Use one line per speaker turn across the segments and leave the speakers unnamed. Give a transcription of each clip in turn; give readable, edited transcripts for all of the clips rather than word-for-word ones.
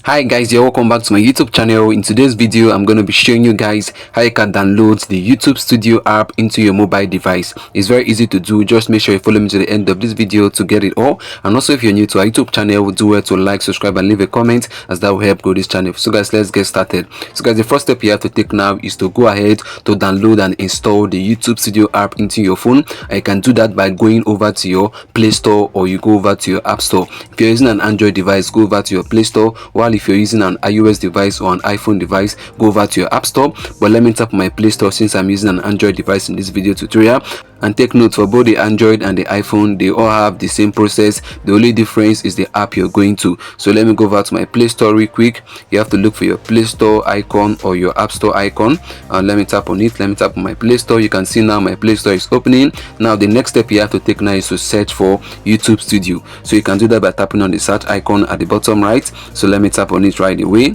Hi guys, you're welcome back to my YouTube channel. In today's video, I'm going to be showing you guys how you can download the YouTube Studio app into your mobile device. It's very easy to do. Just make sure you follow me to the end of this video to get it all. And also, if you're new to our YouTube channel, do well to like, subscribe, and leave a comment, as that will help grow this channel. So guys, let's get started. So guys, the first step you have to take now is to go ahead to download and install the YouTube Studio app into your phone. And you can do that by going over to your Play Store, or you go over to your App Store. If you're using an Android device, go over to your Play Store, while if you're using an iOS device or an iPhone device, go over to your App Store. But let me tap my Play Store since I'm using an Android device in this video tutorial. And take note, for both the Android and the iPhone, they all have the same process. The only difference is the app you're going to. So let me go over to my Play Store real quick. You have to look for your Play Store icon or your App Store icon, and let me tap on it. Let me tap on my Play Store. You can see now my Play Store is opening. Now the next step you have to take now is to search for YouTube Studio. So you can do that by tapping on the search icon at the bottom right. So let me tap on it right away.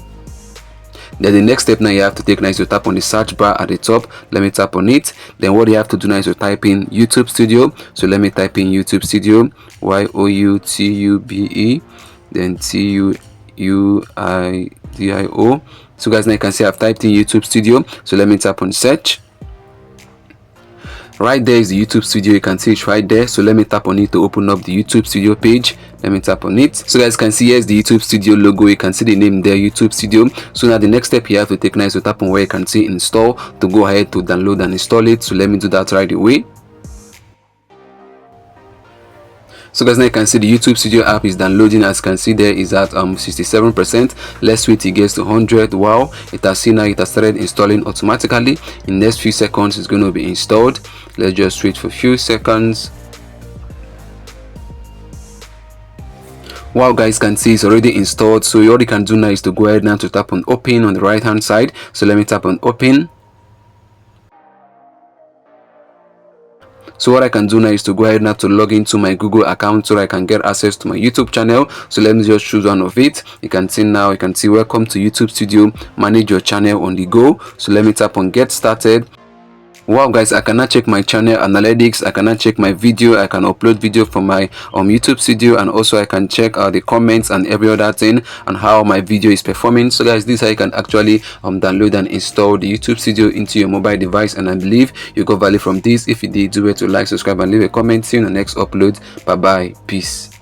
Then the next step now you have to take now is to tap on the search bar at the top. Let me tap on it. Then what you have to do now is to type in YouTube Studio. So let me type in YouTube Studio, YOUTUBE, then TUUIDIO. So guys, now you can see I've typed in YouTube Studio. So let me tap on search. Right there is the YouTube Studio. You can see it's right there. So let me tap on it to open up the YouTube Studio page. Let me tap on it. So guys can see here's the YouTube Studio logo. You can see the name there, YouTube Studio. So now the next step you have to take now is to tap on where you can see install to go ahead to download and install it. So let me do that right away. So guys, now you can see the YouTube Studio app is downloading. As you can see, there is at 67%. Let's wait till it gets to 100. Wow, it has seen now, it has started installing automatically. In the next few seconds it's going to be installed. Let's just wait for a few seconds. Wow guys, can see it's already installed. So all you can do now is to go ahead now to tap on open on the right hand side. So let me tap on open. So what I can do now is to go ahead now to log into my Google account so I can get access to my YouTube channel. So let me just choose one of it. You can see now, you can see welcome to YouTube Studio, manage your channel on the go. So let me tap on get started. Wow guys, I cannot check my channel analytics. I cannot check my video. I can upload video from my YouTube Studio, and also I can check the comments and every other thing and how my video is performing. So guys, this is how you can actually download and install the YouTube Studio into your mobile device, and I believe you got value from this. If you did, do it to like, subscribe, and leave a comment. See you in the next upload. Bye bye, peace.